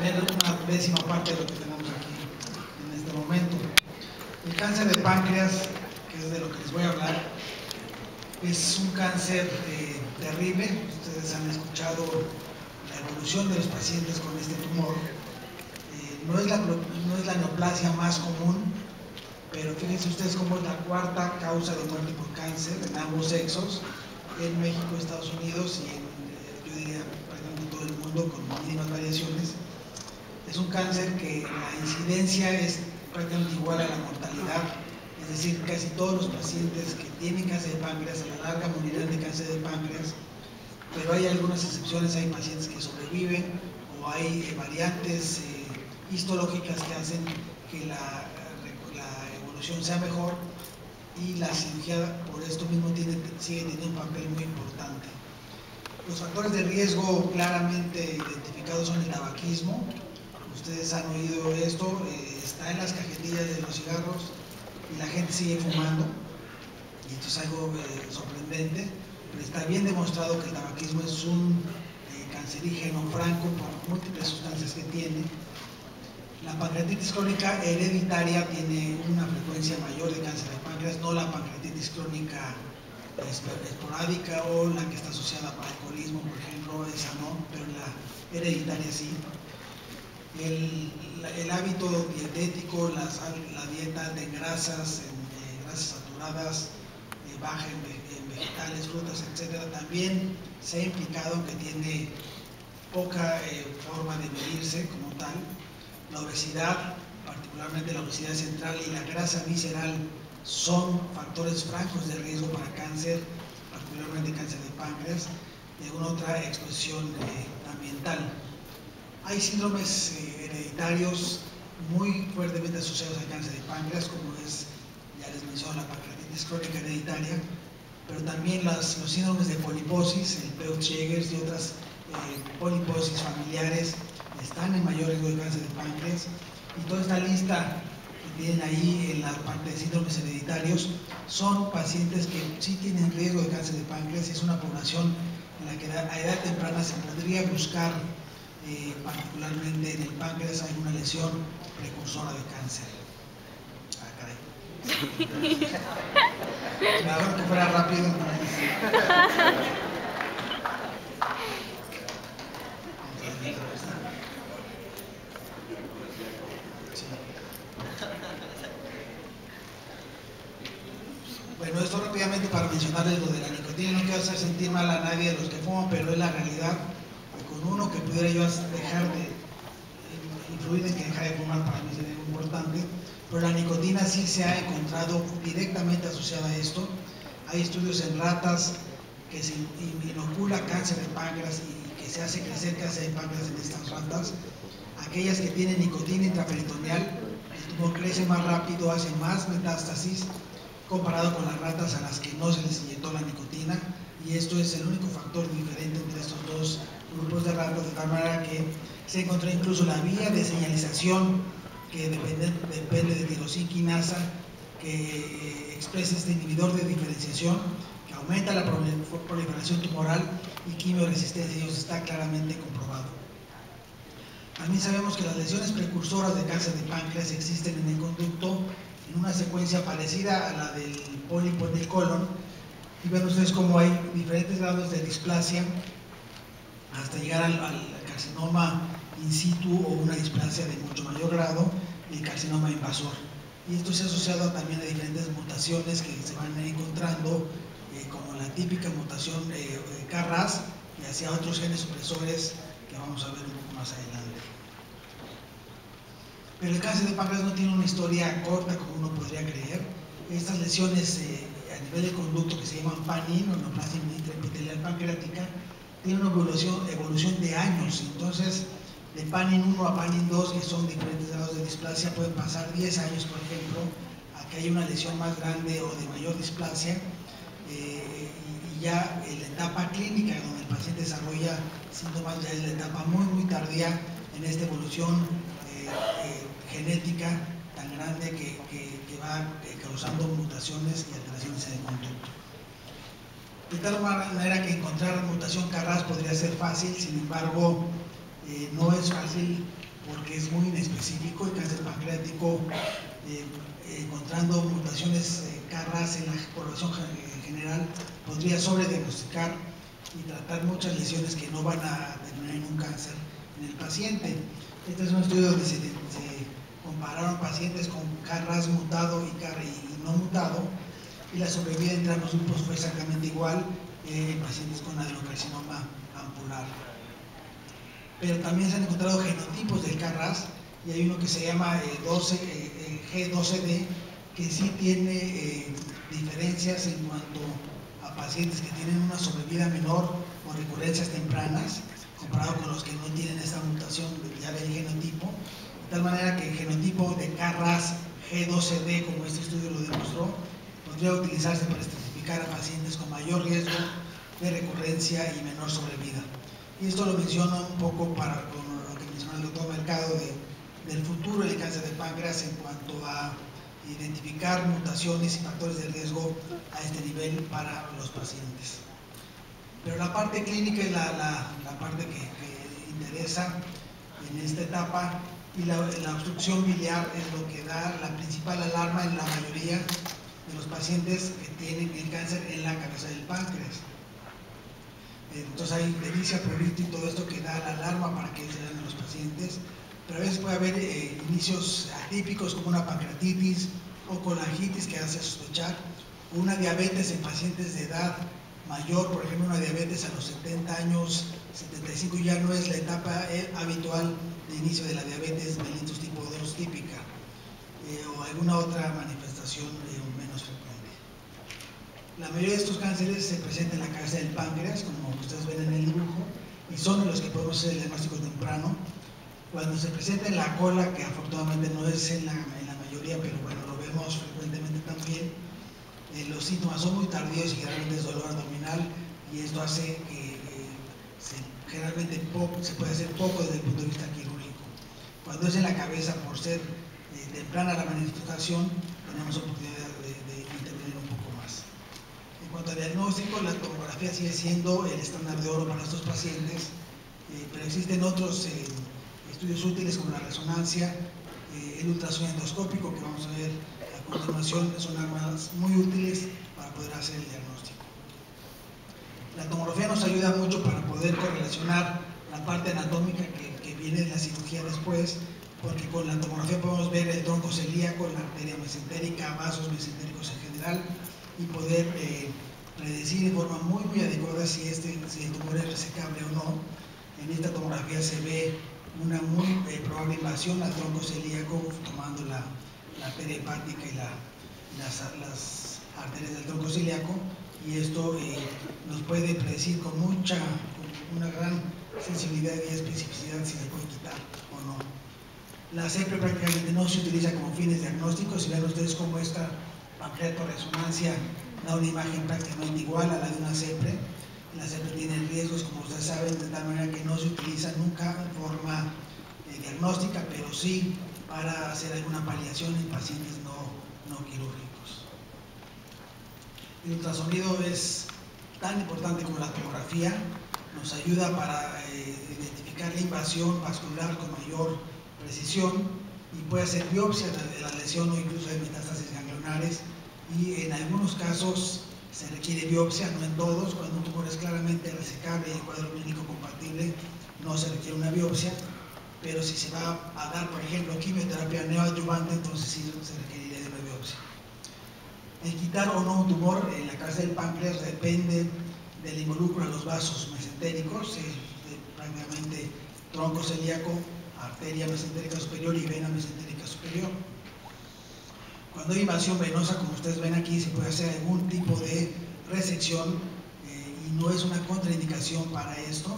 tener una décima parte de lo que tenemos aquí en este momento. El cáncer de páncreas, que es de lo que les voy a hablar, es un cáncer terrible. Ustedes han escuchado la evolución de los pacientes con este tumor. No es la neoplasia más común, pero fíjense ustedes cómo es la cuarta causa de muerte por cáncer en ambos sexos, en México, Estados Unidos y yo diría prácticamente todo el mundo, con mínimas variaciones. Es un cáncer que la incidencia es prácticamente igual a la mortalidad, es decir, casi todos los pacientes que tienen cáncer de páncreas a la larga morirán de cáncer de páncreas, pero hay algunas excepciones. Hay pacientes que sobreviven o hay variantes histológicas que hacen que la evolución sea mejor, y la cirugía por esto mismo sigue teniendo un papel muy importante. Los factores de riesgo claramente identificados son el tabaquismo. Ustedes han oído esto, está en las cajetillas de los cigarros y la gente sigue fumando, y esto es algo sorprendente, pero está bien demostrado que el tabaquismo es un cancerígeno franco por múltiples sustancias que tiene. La pancreatitis crónica hereditaria tiene una frecuencia mayor de cáncer de páncreas, no la pancreatitis crónica esporádica o la que está asociada al alcoholismo, por ejemplo, esa no, pero la hereditaria sí. El hábito dietético, la dieta de grasas, grasas saturadas, baja en vegetales, frutas, etcétera, también se ha implicado que tiene poca forma de medirse como tal. La obesidad, particularmente la obesidad central y la grasa visceral, son factores francos de riesgo para cáncer, particularmente cáncer de páncreas, y alguna otra expresión ambiental. Hay síndromes hereditarios muy fuertemente asociados al cáncer de páncreas, como es, ya les menciono, la pancreatitis crónica hereditaria, pero también los síndromes de poliposis, el Peutz-Jeghers y otras poliposis familiares están en mayor riesgo de cáncer de páncreas. Y toda esta lista que tienen ahí en la parte de síndromes hereditarios son pacientes que sí tienen riesgo de cáncer de páncreas, y es una población en la que a edad temprana se podría buscar particularmente en el páncreas alguna lesión precursora de cáncer. Caray. Mejor que fuera rápido. Bueno, esto rápidamente para mencionarles lo de la nicotina. No quiero hacer sentir mal a nadie de los que fuman, pero es la realidad. Con uno que pudiera yo dejar de influir en que dejara de fumar, para mí sería importante, pero la nicotina sí se ha encontrado directamente asociada a esto. Hay estudios en ratas que se inocula cáncer de páncreas y que se hace crecer cáncer de páncreas en estas ratas. Aquellas que tienen nicotina intraperitoneal, el tumor crece más rápido, hace más metástasis comparado con las ratas a las que no se les inyectó la nicotina, y esto es el único factor diferente entre estos dos grupos de ratas, de tal manera que se encontró incluso la vía de señalización que depende de tirosina, que expresa este inhibidor de diferenciación, que aumenta la proliferación tumoral y quimioresistencia, y eso está claramente comprobado. También sabemos que las lesiones precursoras de cáncer de páncreas existen en el conducto en una secuencia parecida a la del pólipo del colon, y ven ustedes cómo hay diferentes grados de displasia hasta llegar al carcinoma in situ o una displasia de mucho mayor grado, el carcinoma invasor. Y esto se ha asociado también a diferentes mutaciones que se van encontrando, como la típica mutación de KRAS, y hacia otros genes supresores que vamos a ver un poco más adelante. Pero el cáncer de páncreas no tiene una historia corta como uno podría creer. Estas lesiones a nivel del conducto, que se llaman PANIN, o neoplasia intraepitelial pancreática, tienen una evolución de años. Entonces, de PANIN 1 a PANIN 2, que son diferentes grados de displasia, pueden pasar 10 años, por ejemplo, a que haya una lesión más grande o de mayor displasia, y ya en la etapa clínica, donde el paciente desarrolla síntomas, ya es la etapa muy tardía en esta evolución genética tan grande que va causando mutaciones y alteraciones en el conducto. De tal manera que encontrar mutación KRAS podría ser fácil, sin embargo, no es fácil porque es muy inespecífico. El cáncer pancreático, encontrando mutaciones KRAS en la población general, podría sobrediagnosticar y tratar muchas lesiones que no van a terminar en un cáncer en el paciente. Este es un estudio donde se compararon pacientes con KRAS mutado y no mutado, y la sobrevida entre ambos grupos fue exactamente igual en pacientes con adenocarcinoma ampular. Pero también se han encontrado genotipos del KRAS, y hay uno que se llama G12D, que sí tiene diferencias en cuanto a pacientes que tienen una sobrevida menor o recurrencias tempranas, comparado con los que no tienen esta mutación ya del genotipo, de tal manera que el genotipo de KRAS G12D, como este estudio lo demostró, podría utilizarse para estratificar a pacientes con mayor riesgo de recurrencia y menor sobrevida. Y esto lo menciono un poco con lo que mencionó el doctor Mercado del futuro del cáncer de páncreas en cuanto a identificar mutaciones y factores de riesgo a este nivel para los pacientes. Pero la parte clínica es la parte que interesa en esta etapa, y la obstrucción biliar es lo que da la principal alarma en la mayoría de los pacientes que tienen el cáncer en la cabeza del páncreas. Entonces hay ictericia, prurito y todo esto que da la alarma para que se den los pacientes, pero a veces puede haber inicios atípicos como una pancreatitis o colangitis que hace sospechar, o una diabetes en pacientes de edad mayor, por ejemplo una diabetes a los 70 años, 75 ya no es la etapa habitual de inicio de la diabetes mellitus tipo 2 típica, o alguna otra manifestación menos frecuente. La mayoría de estos cánceres se presentan en la cabeza del páncreas, como ustedes ven en el dibujo, y son en los que podemos hacer el diagnóstico temprano. Cuando se presenta en la cola, que afortunadamente no es en la mayoría, pero bueno, lo vemos frecuentemente también, los síntomas son muy tardíos y generalmente es dolor abdominal, y esto hace que generalmente se puede hacer poco desde el punto de vista quirúrgico. Cuando es en la cabeza, por ser temprana la manifestación, tenemos oportunidad de intervenir un poco más. En cuanto al diagnóstico, la tomografía sigue siendo el estándar de oro para estos pacientes, pero existen otros estudios útiles como la resonancia, el ultrasonido endoscópico, que vamos a ver a continuación, son armas muy útiles para poder hacer el diagnóstico. La tomografía nos ayuda mucho para poder correlacionar la parte anatómica que viene de la cirugía después, porque con la tomografía podemos ver el tronco celíaco, la arteria mesentérica, vasos mesentéricos en general, y poder predecir de forma muy adecuada si el tumor es resecable o no. En esta tomografía se ve una muy probable invasión al tronco celíaco, tomando la arteria hepática y las arterias del tronco celíaco, y esto nos puede predecir con una gran sensibilidad y especificidad si se puede quitar o no. La CEPRE prácticamente no se utiliza como fines diagnósticos, y ven ustedes cómo esta resonancia da una imagen prácticamente igual a la de una CEPRE. La CEPRE tiene riesgos, como ustedes saben, de tal manera que no se utiliza nunca en forma diagnóstica, pero sí para hacer alguna paliación en pacientes no quirúrgicos. El ultrasonido es tan importante como la tomografía, nos ayuda para identificar la invasión vascular con mayor precisión, y puede hacer biopsia de la lesión o incluso de metástasis ganglionares, y en algunos casos se requiere biopsia, no en todos. Cuando un tumor es claramente resecable y el cuadro clínico compatible, no se requiere una biopsia, pero si se va a dar, por ejemplo, quimioterapia neoadyuvante, entonces sí se requeriría de una biopsia. El quitar o no un tumor en la cabeza del páncreas depende del involucro a los vasos mesentéricos, prácticamente tronco celíaco, arteria mesentérica superior y vena mesentérica superior. Cuando hay invasión venosa, como ustedes ven aquí, se puede hacer algún tipo de resección, y no es una contraindicación para esto.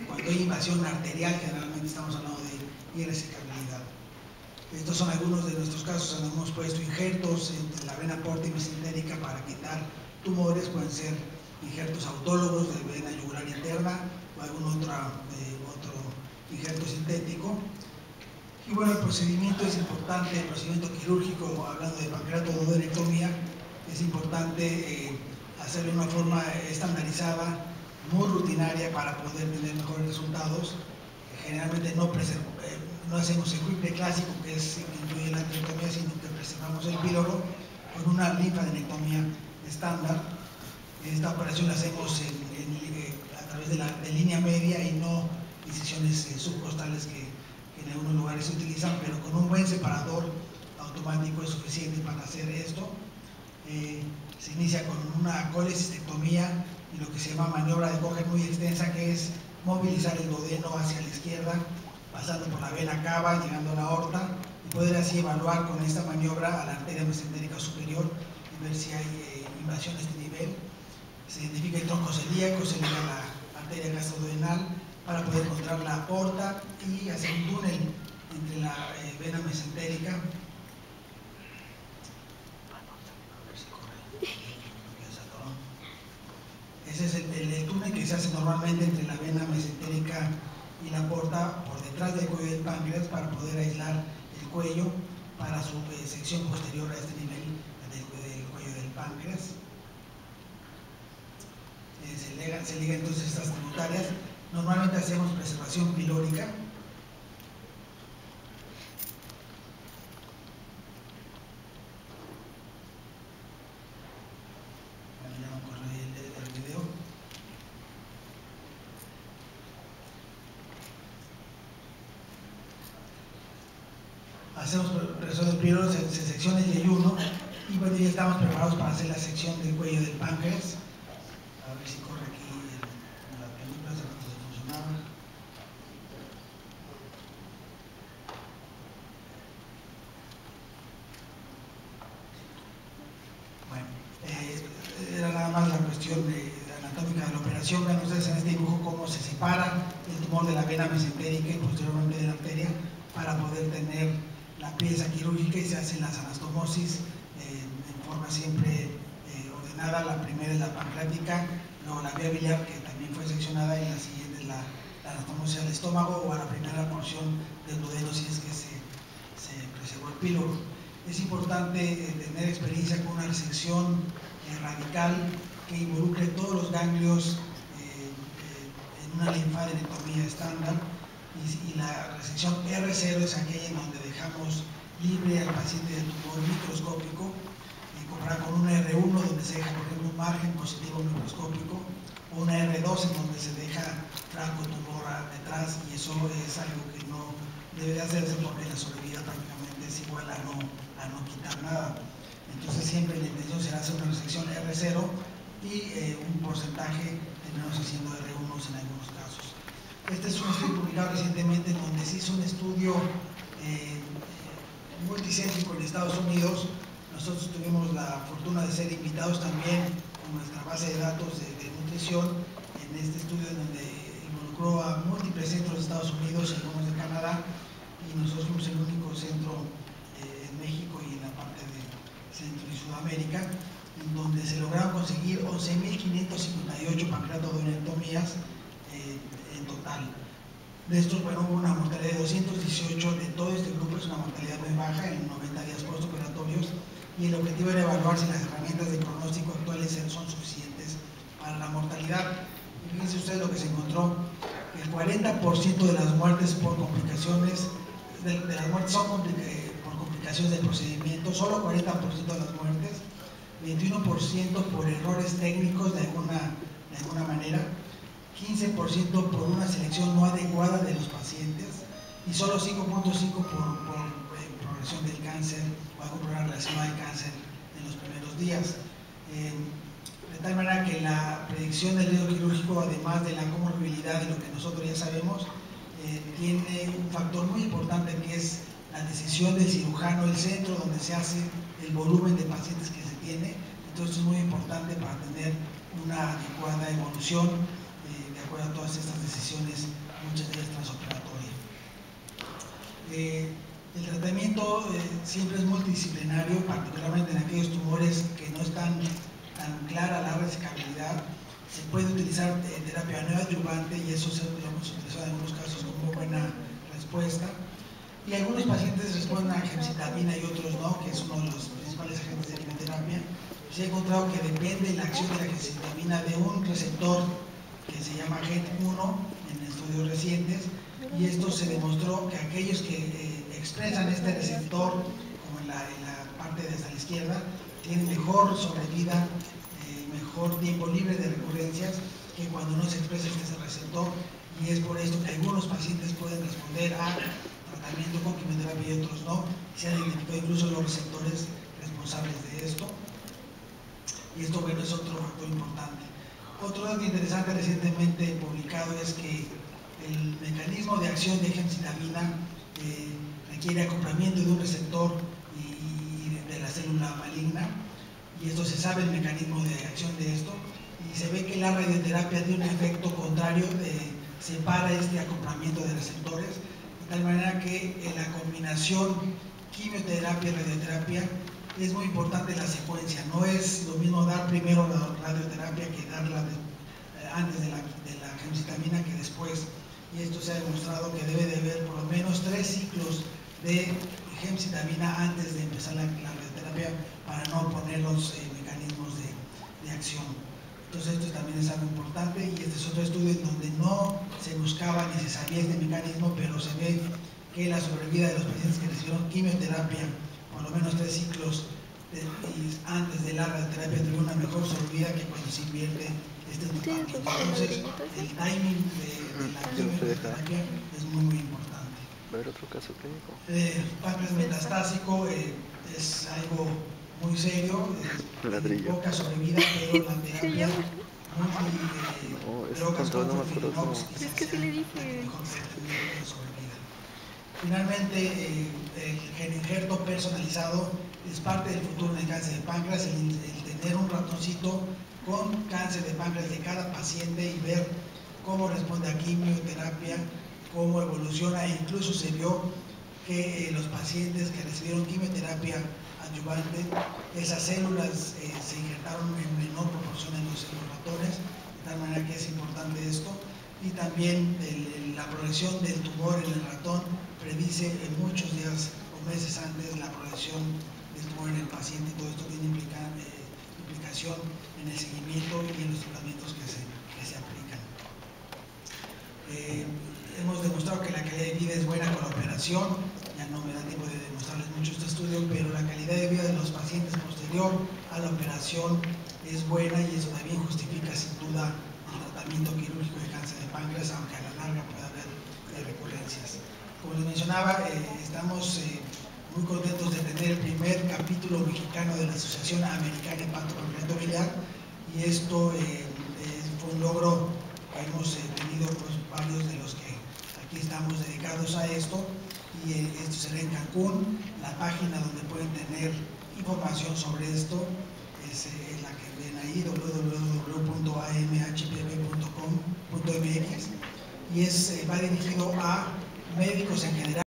Cuando hay invasión arterial, generalmente estamos hablando de irresecabilidad. Estos son algunos de nuestros casos donde hemos puesto injertos entre la vena porta y mesentérica para quitar tumores. Pueden ser injertos autólogos de vena yugular interna o algún otro injerto sintético. Y bueno, el procedimiento es importante, el procedimiento quirúrgico, hablando de pancreatoduodenectomía, es importante hacerlo de una forma estandarizada, muy rutinaria, para poder tener mejores resultados. Generalmente no hacemos el Whipple clásico, que incluye la anterectomía, sino que preservamos el píloro con una linfadenectomía estándar. Esta operación la hacemos a través de línea media y no incisiones subcostales que en algunos lugares se utilizan, pero con un buen separador automático es suficiente para hacer esto. Se inicia con una colecistectomía y lo que se llama maniobra de Cohen muy extensa, que es movilizar el duodeno hacia la izquierda, pasando por la vena cava, llegando a la aorta, y poder así evaluar con esta maniobra a la arteria mesentérica superior y ver si hay invasión a este nivel. Se identifica el tronco celíaco, se liga la arteria gastroduodenal para poder encontrar la aorta y hacer un túnel entre la vena mesentérica. Ese es el túnel que se hace normalmente entre la vena mesentérica y la aorta por detrás del cuello del páncreas para poder aislar el cuello para su sección posterior a este nivel del cuello del páncreas. Se liga entonces estas tributarias. Normalmente hacemos preservación pilórica. Ya no corre el video. Hacemos preservación del píloro, se secciona el yeyuno y bueno, ya estamos preparados para hacer la sección del cuello del páncreas. A ver si corre aquí la película, se funcionaba. Bueno, era nada más la cuestión anatómica de la operación. Vean ustedes en este dibujo cómo se separa el tumor de la vena mesentérica y posteriormente de la arteria para poder tener la pieza quirúrgica, y se hacen las anastomosis en forma siempre ordenada. La primera es la pancreática, luego la vía biliar, que también fue seccionada, y la siguiente es la anastomosis al estómago o a la primera porción del duodeno si es que se preservó el píloro. Es importante tener experiencia con una resección radical que involucre todos los ganglios en una linfadenectomía estándar, y la resección R0 es aquella en donde dejamos libre al paciente de tumor microscópico, comparada con una R1 donde se deja, por ejemplo, un margen positivo microscópico, o una R2 en donde se deja franco tumor detrás, y eso es algo que no debe de hacerse porque la sobrevida prácticamente es igual a no quitar nada. Entonces siempre la intención será hacer una resección R0 y un porcentaje terminamos haciendo R1 en algunos casos. Este es un estudio publicado recientemente en donde se hizo un estudio multicéntrico en Estados Unidos. Nosotros tuvimos la fortuna de ser invitados también con nuestra base de datos de nutrición en este estudio, en donde involucró a múltiples centros de Estados Unidos y algunos de Canadá, y nosotros fuimos el único centro en México y en la parte de Centro y Sudamérica, en donde se lograron conseguir 11.558 pancreatoduodenectomías en total. De estos, bueno, hubo una mortalidad de 218 de todo este grupo, es una mortalidad muy baja en 90 días postoperatorios, y el objetivo era evaluar si las herramientas de pronóstico actuales son suficientes para la mortalidad. Y fíjense ustedes lo que se encontró: el 40% de las muertes por complicaciones, de las muertes son por complicaciones del procedimiento, solo 40% de las muertes, 21% por errores técnicos de alguna manera, 15% por una selección no adecuada de los pacientes, y solo 5.5% por progresión del cáncer o algún problema relacionado al cáncer en los primeros días. De tal manera que la predicción del riesgo quirúrgico, además de la comorbilidad de lo que nosotros ya sabemos, tiene un factor muy importante, que es la decisión del cirujano, el centro donde se hace, el volumen de pacientes que se tiene. Entonces es muy importante para tener una adecuada evolución de acuerdo a todas estas decisiones, muchas de ellas transoperatorias. El tratamiento siempre es multidisciplinario, particularmente en aquellos tumores que no están tan clara la resecabilidad. Se puede utilizar terapia neoadyuvante, y eso lo hemos utilizado en algunos casos con muy buena respuesta. Y algunos pacientes responden a gemcitabina y otros no, que es uno de los principales agentes de quimioterapia. Se ha encontrado que depende la acción de la gemcitabina de un receptor que se llama GET1 en estudios recientes, y esto se demostró que aquellos que expresan este receptor, como en la parte de hasta la izquierda, tienen mejor sobrevida, mejor tiempo libre de recurrencias que cuando no se expresa este receptor, y es por esto que algunos pacientes pueden responder a tratamiento con quimioterapia y otros no. Se han identificado incluso los receptores responsables de esto, y esto, bueno, es otro factor importante. Otro dato interesante recientemente publicado es que el mecanismo de acción de gemcitabina requiere acoplamiento de un receptor y de la célula maligna, y esto se sabe el mecanismo de acción de esto, y se ve que la radioterapia tiene un efecto contrario, separa este acoplamiento de receptores, de tal manera que en la combinación quimioterapia y radioterapia es muy importante la secuencia. No es lo mismo dar primero la radioterapia que darla antes de la gemcitabina que después, y esto se ha demostrado que debe de haber por lo menos 3 ciclos de gemcitabina antes de empezar la radioterapia para no poner los mecanismos de acción. Entonces esto también es algo importante, y este es otro estudio en donde no se buscaba ni se sabía este mecanismo, pero se ve que la sobrevida de los pacientes que recibieron quimioterapia por lo menos 3 ciclos antes de la radioterapia tuvieron una mejor sobrevida que cuando se invierte este tratamiento. Entonces el timing de la quimioterapia es muy importante. ¿Va a haber otro caso clínico? Páncreas metastásico es algo muy serio, poca sobrevida, pero la terapia drogas como Furfinox es que sí le dije. Finalmente, el geninjerto personalizado es parte del futuro del cáncer de páncreas, el tener un ratoncito con cáncer de páncreas de cada paciente y ver cómo responde a quimioterapia, cómo evoluciona, e incluso se vio que los pacientes que recibieron quimioterapia adyuvante, esas células se injertaron en menor proporción en los ratones, de tal manera que es importante esto. Y también la progresión del tumor en el ratón predice en muchos días o meses antes la progresión del tumor en el paciente, y todo esto tiene implicación en el seguimiento y en los tratamientos que se aplican. Hemos demostrado que la calidad de vida es buena con la operación. Ya no me da tiempo de demostrarles mucho este estudio, pero la calidad de vida de los pacientes posterior a la operación es buena, y eso también justifica sin duda el tratamiento quirúrgico de cáncer de páncreas, aunque a la larga pueda haber recurrencias. Como les mencionaba, estamos muy contentos de tener el primer capítulo mexicano de la Asociación Americana de Hepatopancreato Biliar, y esto fue un logro que hemos tenido pues, varios de los que aquí estamos dedicados a esto, y esto será en Cancún. La página donde pueden tener información sobre esto es la que ven ahí, www.amhpb.com.mx, y va dirigido a médicos en general.